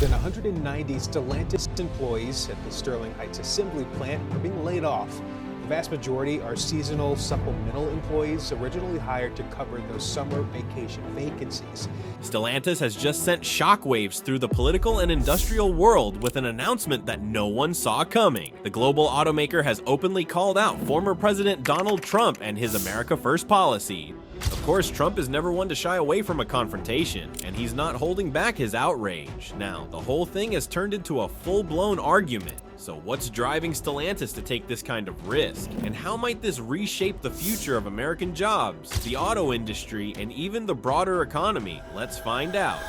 than 190 Stellantis employees at the Sterling Heights assembly plant are being laid off. The vast majority are seasonal supplemental employees originally hired to cover those summer vacation vacancies. Stellantis has just sent shockwaves through the political and industrial world with an announcement that no one saw coming. The global automaker has openly called out former President Donald Trump and his America First policy. Of course, Trump is never one to shy away from a confrontation, and he's not holding back his outrage. Now, the whole thing has turned into a full-blown argument. So what's driving Stellantis to take this kind of risk? And how might this reshape the future of American jobs, the auto industry, and even the broader economy? Let's find out.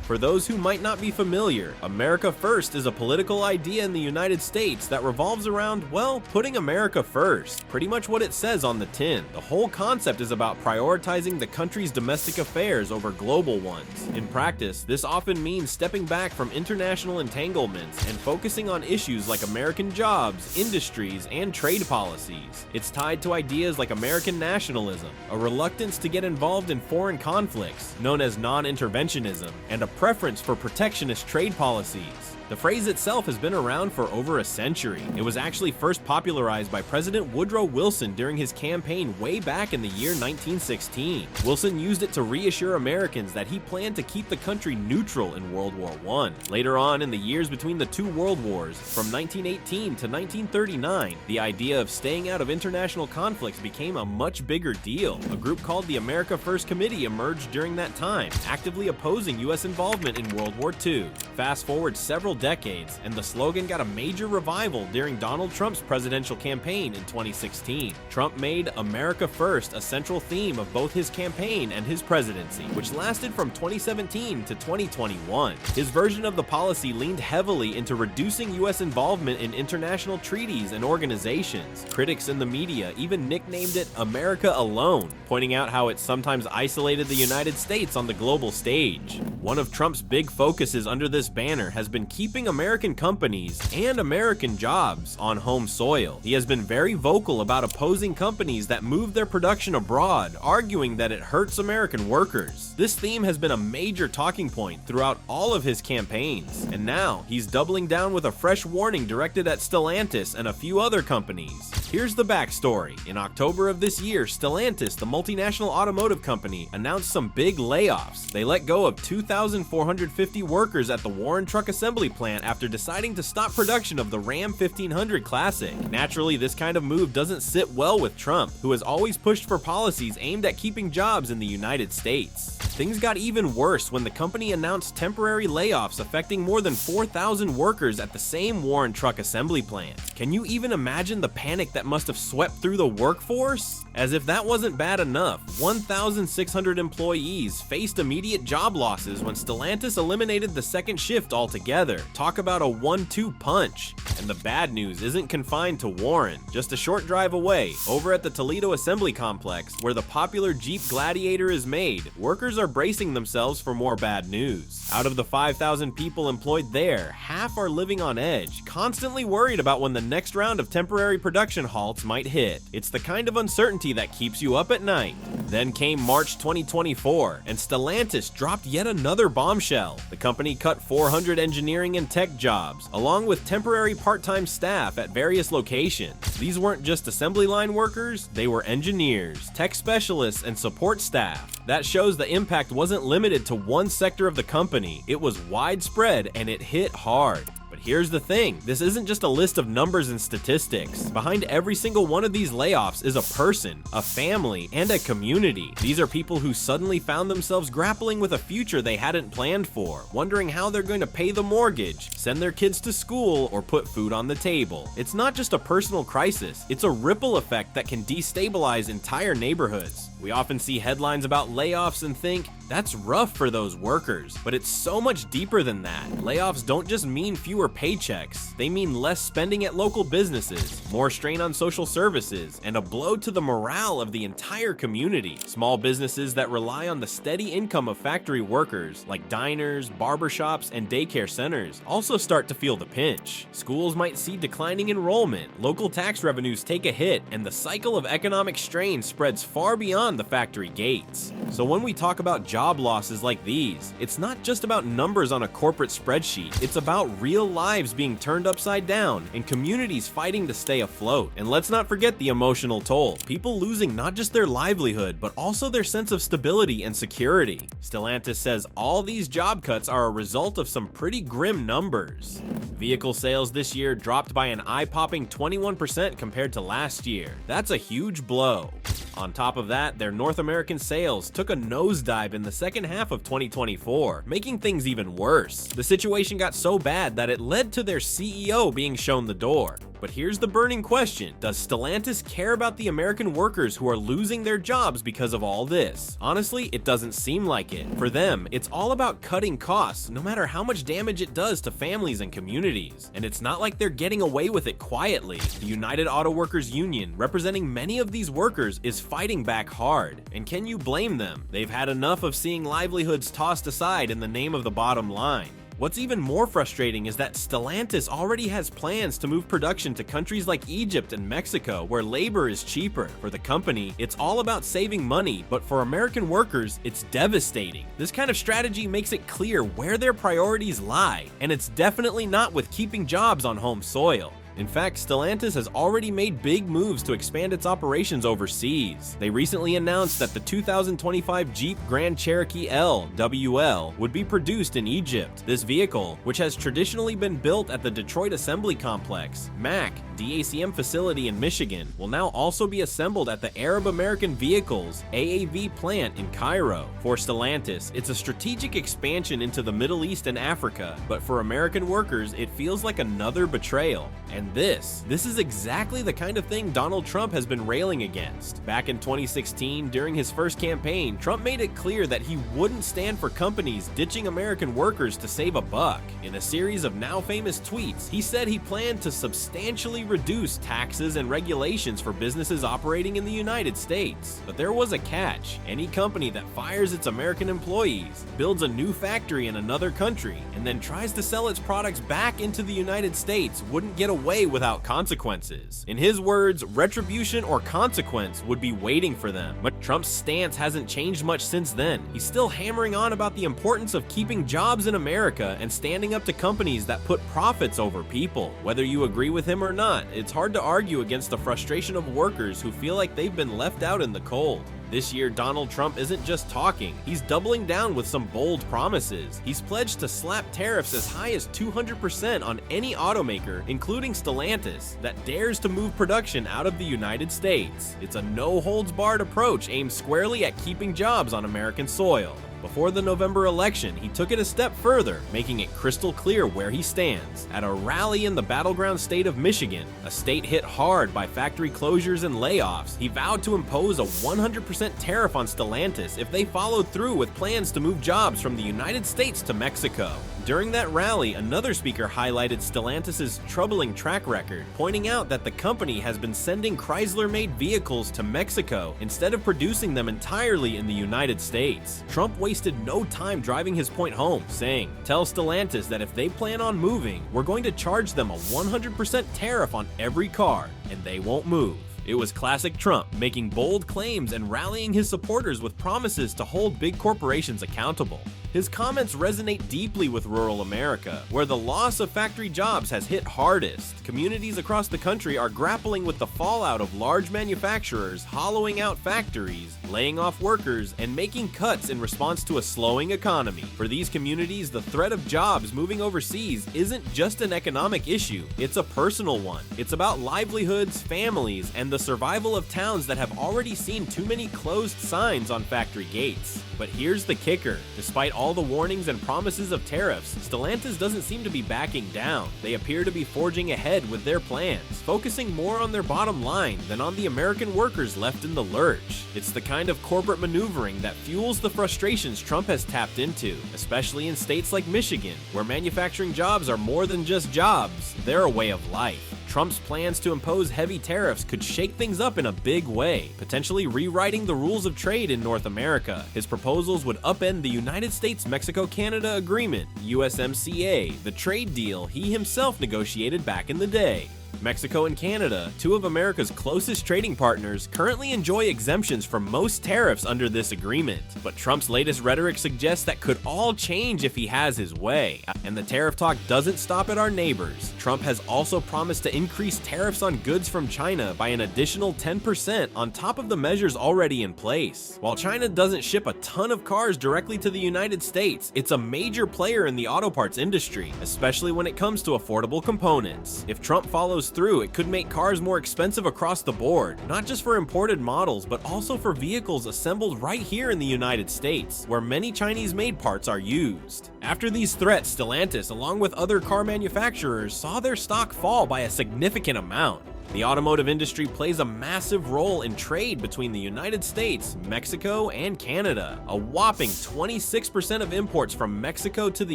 For those who might not be familiar, America First is a political idea in the United States that revolves around, well, putting America first. Pretty much what it says on the tin. The whole concept is about prioritizing the country's domestic affairs over global ones. In practice, this often means stepping back from international entanglements and focusing on issues like American jobs, industries, and trade policies. It's tied to ideas like American nationalism, a reluctance to get involved in foreign conflicts, known as non-interventionism, and a preference for protectionist trade policies. The phrase itself has been around for over a century. It was actually first popularized by President Woodrow Wilson during his campaign way back in the year 1916. Wilson used it to reassure Americans that he planned to keep the country neutral in World War I. Later on, in the years between the two world wars, from 1918 to 1939, the idea of staying out of international conflicts became a much bigger deal. A group called the America First Committee emerged during that time, actively opposing U.S. involvement in World War II. Fast forward several decades, and the slogan got a major revival during Donald Trump's presidential campaign in 2016. Trump made America First a central theme of both his campaign and his presidency, which lasted from 2017 to 2021. His version of the policy leaned heavily into reducing U.S. involvement in international treaties and organizations. Critics in the media even nicknamed it America Alone, pointing out how it sometimes isolated the United States on the global stage. One of Trump's big focuses under this banner has been keeping American companies and American jobs on home soil. He has been very vocal about opposing companies that move their production abroad, arguing that it hurts American workers. This theme has been a major talking point throughout all of his campaigns, and now he's doubling down with a fresh warning directed at Stellantis and a few other companies. Here's the backstory. In October of this year, Stellantis, the multinational automotive company, announced some big layoffs. They let go of 2,450 workers at the Warren Truck Assembly plant after deciding to stop production of the Ram 1500 Classic. Naturally, this kind of move doesn't sit well with Trump, who has always pushed for policies aimed at keeping jobs in the United States. Things got even worse when the company announced temporary layoffs affecting more than 4,000 workers at the same Warren Truck Assembly plant. Can you even imagine the panic that must have swept through the workforce? As if that wasn't bad enough, 1,600 employees faced immediate job losses when Stellantis eliminated the second shift altogether. Talk about a 1-2 punch. And the bad news isn't confined to Warren. Just a short drive away, over at the Toledo Assembly Complex, where the popular Jeep Gladiator is made, workers are bracing themselves for more bad news. Out of the 5,000 people employed there, half are living on edge, constantly worried about when the next round of temporary production halts might hit. It's the kind of uncertainty that keeps you up at night. Then came March 2024, and Stellantis dropped yet another bombshell. The company cut 400 engineering and tech jobs, along with temporary part-time staff at various locations. These weren't just assembly line workers, they were engineers, tech specialists, and support staff. That shows the impact wasn't limited to one sector of the company. It was widespread, and it hit hard. But here's the thing, this isn't just a list of numbers and statistics. Behind every single one of these layoffs is a person, a family, and a community. These are people who suddenly found themselves grappling with a future they hadn't planned for, wondering how they're going to pay the mortgage, send their kids to school, or put food on the table. It's not just a personal crisis, it's a ripple effect that can destabilize entire neighborhoods. We often see headlines about layoffs and think, that's rough for those workers, but it's so much deeper than that. Layoffs don't just mean fewer paychecks, they mean less spending at local businesses, more strain on social services, and a blow to the morale of the entire community. Small businesses that rely on the steady income of factory workers, like diners, barbershops, and daycare centers, also start to feel the pinch. Schools might see declining enrollment, local tax revenues take a hit, and the cycle of economic strain spreads far beyond beyond the factory gates. So when we talk about job losses like these, it's not just about numbers on a corporate spreadsheet, it's about real lives being turned upside down and communities fighting to stay afloat. And let's not forget the emotional toll, people losing not just their livelihood, but also their sense of stability and security. Stellantis says all these job cuts are a result of some pretty grim numbers. Vehicle sales this year dropped by an eye-popping 21% compared to last year. That's a huge blow. On top of that, their North American sales took a nosedive in the second half of 2024, making things even worse. The situation got so bad that it led to their CEO being shown the door. But here's the burning question: does Stellantis care about the American workers who are losing their jobs because of all this? Honestly, it doesn't seem like it. For them, it's all about cutting costs, no matter how much damage it does to families and communities. And it's not like they're getting away with it quietly. The United Auto Workers Union, representing many of these workers, is fighting back hard. And can you blame them? They've had enough of seeing livelihoods tossed aside in the name of the bottom line. What's even more frustrating is that Stellantis already has plans to move production to countries like Egypt and Mexico, where labor is cheaper. For the company, it's all about saving money, but for American workers, it's devastating. This kind of strategy makes it clear where their priorities lie, and it's definitely not with keeping jobs on home soil. In fact, Stellantis has already made big moves to expand its operations overseas. They recently announced that the 2025 Jeep Grand Cherokee L WL would be produced in Egypt. This vehicle, which has traditionally been built at the Detroit Assembly Complex, MAC, DACM facility in Michigan, will now also be assembled at the Arab American Vehicles AAV plant in Cairo. For Stellantis, it's a strategic expansion into the Middle East and Africa, but for American workers, it feels like another betrayal. And this is exactly the kind of thing Donald Trump has been railing against. Back in 2016, during his first campaign, Trump made it clear that he wouldn't stand for companies ditching American workers to save a buck. In a series of now famous tweets, he said he planned to substantially reduce taxes and regulations for businesses operating in the United States. But there was a catch. Any company that fires its American employees, builds a new factory in another country, and then tries to sell its products back into the United States wouldn't get away without consequences. In his words, retribution or consequence would be waiting for them. But Trump's stance hasn't changed much since then. He's still hammering on about the importance of keeping jobs in America and standing up to companies that put profits over people. Whether you agree with him or not, it's hard to argue against the frustration of workers who feel like they've been left out in the cold. This year, Donald Trump isn't just talking, he's doubling down with some bold promises. He's pledged to slap tariffs as high as 200% on any automaker, including Stellantis, that dares to move production out of the United States. It's a no-holds-barred approach aimed squarely at keeping jobs on American soil. Before the November election, he took it a step further, making it crystal clear where he stands. At a rally in the battleground state of Michigan, a state hit hard by factory closures and layoffs, he vowed to impose a 100% tariff on Stellantis if they followed through with plans to move jobs from the United States to Mexico. During that rally, another speaker highlighted Stellantis' troubling track record, pointing out that the company has been sending Chrysler-made vehicles to Mexico instead of producing them entirely in the United States. Trump wasted no time driving his point home, saying, "Tell Stellantis that if they plan on moving, we're going to charge them a 100% tariff on every car, and they won't move." It was classic Trump, making bold claims and rallying his supporters with promises to hold big corporations accountable. His comments resonate deeply with rural America, where the loss of factory jobs has hit hardest. Communities across the country are grappling with the fallout of large manufacturers hollowing out factories, laying off workers, and making cuts in response to a slowing economy. For these communities, the threat of jobs moving overseas isn't just an economic issue, it's a personal one. It's about livelihoods, families, and the survival of towns that have already seen too many closed signs on factory gates. But here's the kicker. Despite all the warnings and promises of tariffs, Stellantis doesn't seem to be backing down. They appear to be forging ahead with their plans, focusing more on their bottom line than on the American workers left in the lurch. It's the kind of corporate maneuvering that fuels the frustrations Trump has tapped into, especially in states like Michigan, where manufacturing jobs are more than just jobs, they're a way of life. Trump's plans to impose heavy tariffs could shake things up in a big way, potentially rewriting the rules of trade in North America. His proposals would upend the United States-Mexico-Canada Agreement, USMCA, the trade deal he himself negotiated back in the day. Mexico and Canada, two of America's closest trading partners, currently enjoy exemptions from most tariffs under this agreement. But Trump's latest rhetoric suggests that could all change if he has his way. And the tariff talk doesn't stop at our neighbors. Trump has also promised to increase tariffs on goods from China by an additional 10% on top of the measures already in place. While China doesn't ship a ton of cars directly to the United States, it's a major player in the auto parts industry, especially when it comes to affordable components. If Trump follows through, it could make cars more expensive across the board, not just for imported models, but also for vehicles assembled right here in the United States, where many Chinese-made parts are used. After these threats, Stellantis, along with other car manufacturers, saw their stock fall by a significant amount. The automotive industry plays a massive role in trade between the United States, Mexico, and Canada. A whopping 26% of imports from Mexico to the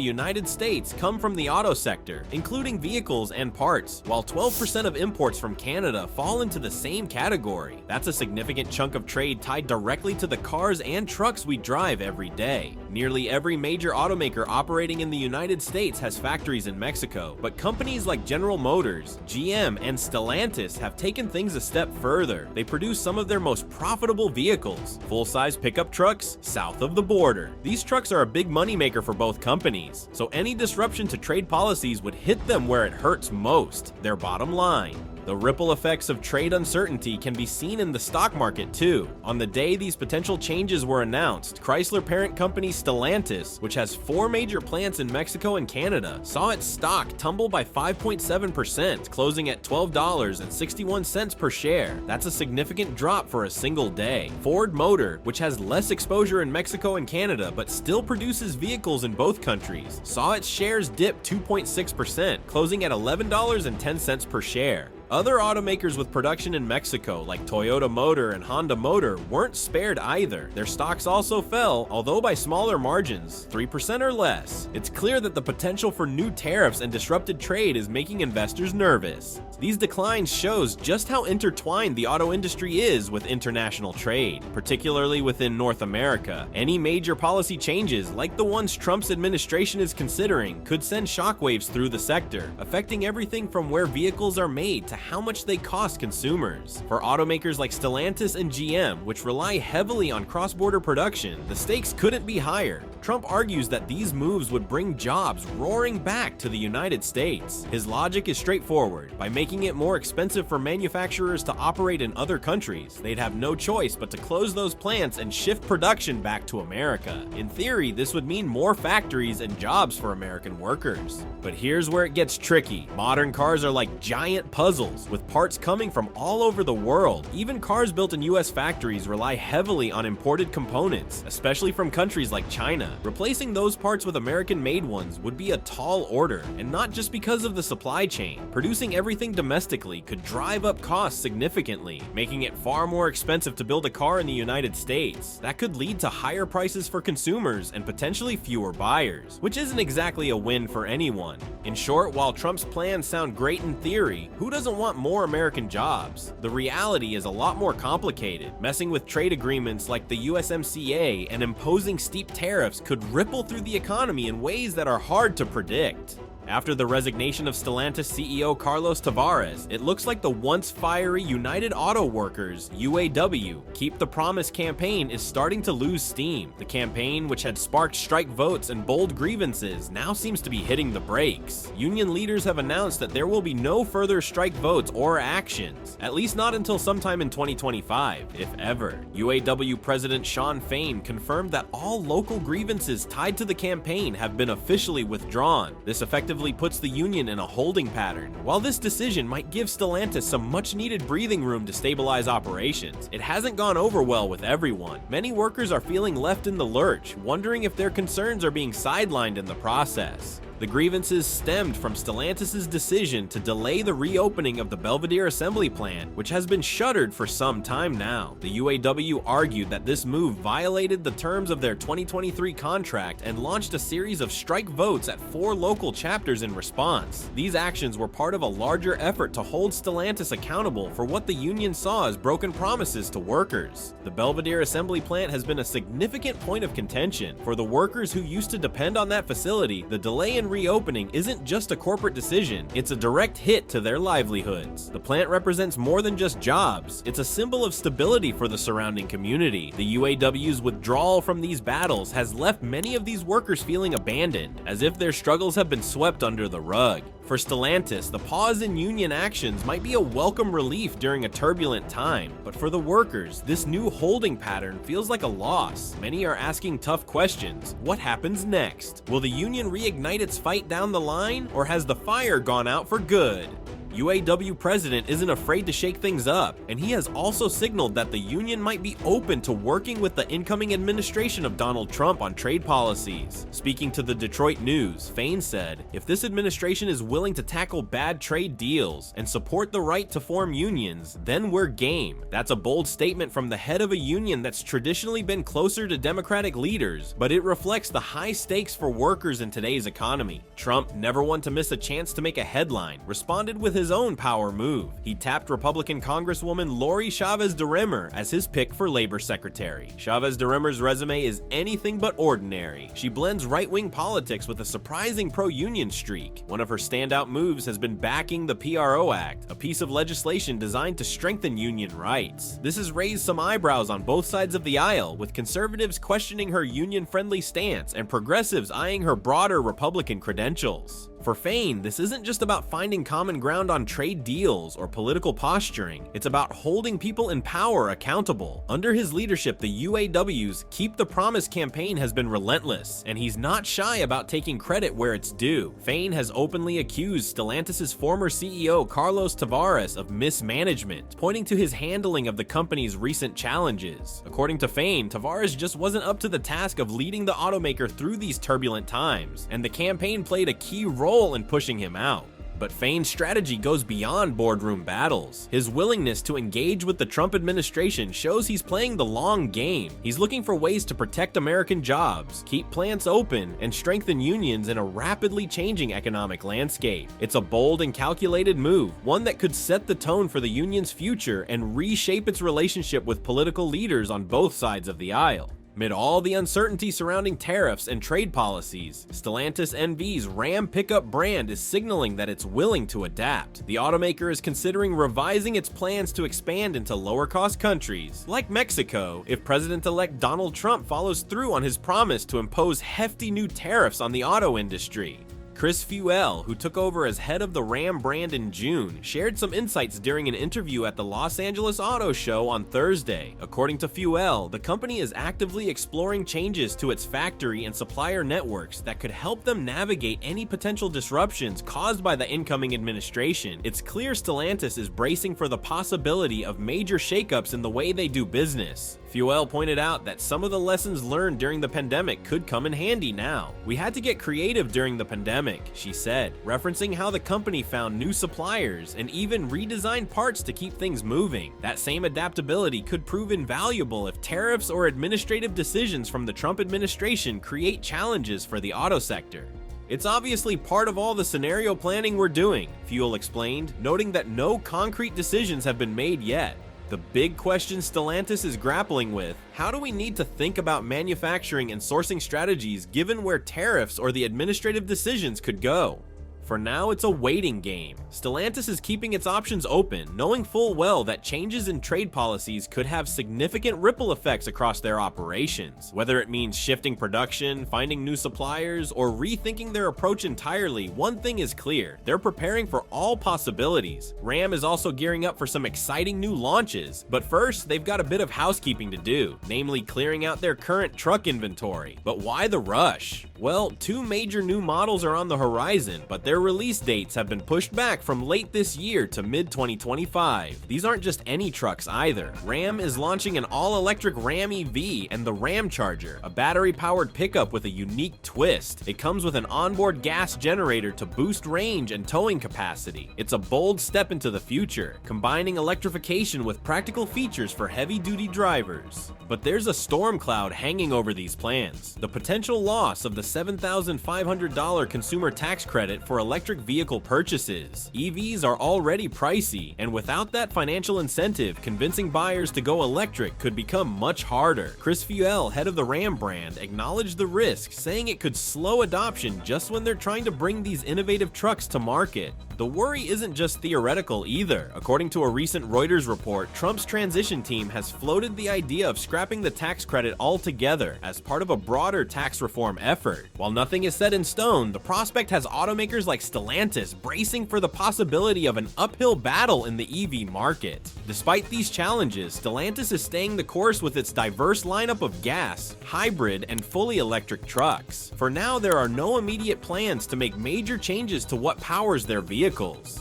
United States come from the auto sector, including vehicles and parts, while 12% of imports from Canada fall into the same category. That's a significant chunk of trade tied directly to the cars and trucks we drive every day. Nearly every major automaker operating in the United States has factories in Mexico, but companies like General Motors, GM, and Stellantis have taken things a step further. They produce some of their most profitable vehicles, full-size pickup trucks, south of the border. These trucks are a big moneymaker for both companies, so any disruption to trade policies would hit them where it hurts most, their bottom line. The ripple effects of trade uncertainty can be seen in the stock market too. On the day these potential changes were announced, Chrysler parent company Stellantis, which has 4 major plants in Mexico and Canada, saw its stock tumble by 5.7%, closing at $12.61 per share. That's a significant drop for a single day. Ford Motor, which has less exposure in Mexico and Canada but still produces vehicles in both countries, saw its shares dip 2.6%, closing at $11.10 per share. Other automakers with production in Mexico, like Toyota Motor and Honda Motor, weren't spared either. Their stocks also fell, although by smaller margins, 3% or less. It's clear that the potential for new tariffs and disrupted trade is making investors nervous. These declines shows just how intertwined the auto industry is with international trade, particularly within North America. Any major policy changes, like the ones Trump's administration is considering, could send shockwaves through the sector, affecting everything from where vehicles are made to how much they cost consumers. For automakers like Stellantis and GM, which rely heavily on cross-border production, the stakes couldn't be higher. Trump argues that these moves would bring jobs roaring back to the United States. His logic is straightforward. By making it more expensive for manufacturers to operate in other countries, they'd have no choice but to close those plants and shift production back to America. In theory, this would mean more factories and jobs for American workers. But here's where it gets tricky. Modern cars are like giant puzzles, with parts coming from all over the world. Even cars built in US factories rely heavily on imported components, especially from countries like China. Replacing those parts with American-made ones would be a tall order, and not just because of the supply chain. Producing everything domestically could drive up costs significantly, making it far more expensive to build a car in the United States. That could lead to higher prices for consumers and potentially fewer buyers, which isn't exactly a win for anyone. In short, while Trump's plans sound great in theory, who doesn't want more American jobs? The reality is a lot more complicated. Messing with trade agreements like the USMCA and imposing steep tariffs could ripple through the economy in ways that are hard to predict. After the resignation of Stellantis CEO Carlos Tavares, it looks like the once fiery United Auto Workers, UAW, Keep the Promise campaign is starting to lose steam. The campaign, which had sparked strike votes and bold grievances, now seems to be hitting the brakes. Union leaders have announced that there will be no further strike votes or actions, at least not until sometime in 2025, if ever. UAW President Shawn Fain confirmed that all local grievances tied to the campaign have been officially withdrawn. This effectively puts the union in a holding pattern. While this decision might give Stellantis some much-needed breathing room to stabilize operations, it hasn't gone over well with everyone. Many workers are feeling left in the lurch, wondering if their concerns are being sidelined in the process. The grievances stemmed from Stellantis' decision to delay the reopening of the Belvidere assembly plant, which has been shuttered for some time now. The UAW argued that this move violated the terms of their 2023 contract and launched a series of strike votes at 4 local chapters in response. These actions were part of a larger effort to hold Stellantis accountable for what the union saw as broken promises to workers. The Belvidere assembly plant has been a significant point of contention. For the workers who used to depend on that facility, the delay in reopening isn't just a corporate decision, it's a direct hit to their livelihoods. The plant represents more than just jobs, it's a symbol of stability for the surrounding community. The UAW's withdrawal from these battles has left many of these workers feeling abandoned, as if their struggles have been swept under the rug. For Stellantis, the pause in union actions might be a welcome relief during a turbulent time, but for the workers, this new holding pattern feels like a loss. Many are asking tough questions. What happens next? Will the union reignite its fight down the line, or has the fire gone out for good? UAW president isn't afraid to shake things up, and he has also signaled that the union might be open to working with the incoming administration of Donald Trump on trade policies. Speaking to the Detroit News, Fain said, "If this administration is willing to tackle bad trade deals and support the right to form unions, then we're game." That's a bold statement from the head of a union that's traditionally been closer to Democratic leaders, but it reflects the high stakes for workers in today's economy. Trump, never one to miss a chance to make a headline, responded with his own power move. He tapped Republican Congresswoman Lori Chavez DeRimmer as his pick for labor secretary. Chavez DeRimmer's resume is anything but ordinary. She blends right-wing politics with a surprising pro-union streak. One of her standout moves has been backing the PRO Act, a piece of legislation designed to strengthen union rights. This has raised some eyebrows on both sides of the aisle, with conservatives questioning her union-friendly stance and progressives eyeing her broader Republican credentials. For Fain, this isn't just about finding common ground on trade deals or political posturing, it's about holding people in power accountable. Under his leadership, the UAW's Keep the Promise campaign has been relentless, and he's not shy about taking credit where it's due. Fain has openly accused Stellantis' former CEO Carlos Tavares of mismanagement, pointing to his handling of the company's recent challenges. According to Fain, Tavares just wasn't up to the task of leading the automaker through these turbulent times, and the campaign played a key role in pushing him out. But Fain's strategy goes beyond boardroom battles. His willingness to engage with the Trump administration shows he's playing the long game. He's looking for ways to protect American jobs, keep plants open, and strengthen unions in a rapidly changing economic landscape. It's a bold and calculated move, one that could set the tone for the union's future and reshape its relationship with political leaders on both sides of the aisle. Amid all the uncertainty surrounding tariffs and trade policies, Stellantis NV's Ram pickup brand is signaling that it's willing to adapt. The automaker is considering revising its plans to expand into lower-cost countries, like Mexico, if President-elect Donald Trump follows through on his promise to impose hefty new tariffs on the auto industry. Chris Fuel, who took over as head of the Ram brand in June, shared some insights during an interview at the Los Angeles Auto Show on Thursday. According to Fuel, the company is actively exploring changes to its factory and supplier networks that could help them navigate any potential disruptions caused by the incoming administration. It's clear Stellantis is bracing for the possibility of major shakeups in the way they do business. Fuel pointed out that some of the lessons learned during the pandemic could come in handy now. "We had to get creative during the pandemic," she said, referencing how the company found new suppliers and even redesigned parts to keep things moving. That same adaptability could prove invaluable if tariffs or administrative decisions from the Trump administration create challenges for the auto sector. "It's obviously part of all the scenario planning we're doing," Fuel explained, noting that no concrete decisions have been made yet. The big question Stellantis is grappling with: how do we need to think about manufacturing and sourcing strategies given where tariffs or the administrative decisions could go? For now, it's a waiting game. Stellantis is keeping its options open, knowing full well that changes in trade policies could have significant ripple effects across their operations. Whether it means shifting production, finding new suppliers, or rethinking their approach entirely, one thing is clear: they're preparing for all possibilities. Ram is also gearing up for some exciting new launches, but first, they've got a bit of housekeeping to do, namely clearing out their current truck inventory. But why the rush? Well, two major new models are on the horizon, but their release dates have been pushed back from late this year to mid-2025. These aren't just any trucks either. Ram is launching an all-electric Ram EV and the Ram Charger, a battery-powered pickup with a unique twist. It comes with an onboard gas generator to boost range and towing capacity. It's a bold step into the future, combining electrification with practical features for heavy-duty drivers. But there's a storm cloud hanging over these plans: the potential loss of the $7,500 consumer tax credit for electric vehicle purchases. EVs are already pricey, and without that financial incentive, convincing buyers to go electric could become much harder. Chris Fuel, head of the Ram brand, acknowledged the risk, saying it could slow adoption just when they're trying to bring these innovative trucks to market. The worry isn't just theoretical either. According to a recent Reuters report, Trump's transition team has floated the idea of scrapping the tax credit altogether as part of a broader tax reform effort. While nothing is set in stone, the prospect has automakers like Stellantis bracing for the possibility of an uphill battle in the EV market. Despite these challenges, Stellantis is staying the course with its diverse lineup of gas, hybrid, and fully electric trucks. For now, there are no immediate plans to make major changes to what powers their vehicles.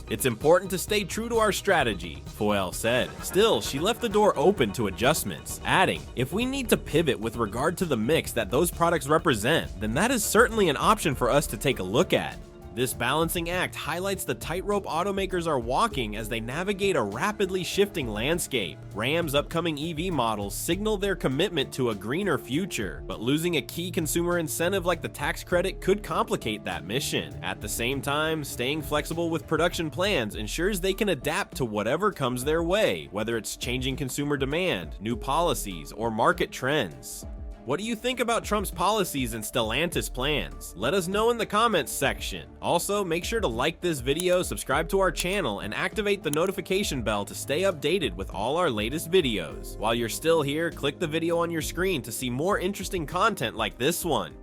It's important to stay true to our strategy, Fuel said. Still, she left the door open to adjustments, adding, "If we need to pivot with regard to the mix that those products represent, then that is certainly an option for us to take a look at." This balancing act highlights the tightrope automakers are walking as they navigate a rapidly shifting landscape. Ram's upcoming EV models signal their commitment to a greener future, but losing a key consumer incentive like the tax credit could complicate that mission. At the same time, staying flexible with production plans ensures they can adapt to whatever comes their way, whether it's changing consumer demand, new policies, or market trends. What do you think about Trump's policies and Stellantis plans? Let us know in the comments section. Also, make sure to like this video, subscribe to our channel, and activate the notification bell to stay updated with all our latest videos. While you're still here, click the video on your screen to see more interesting content like this one.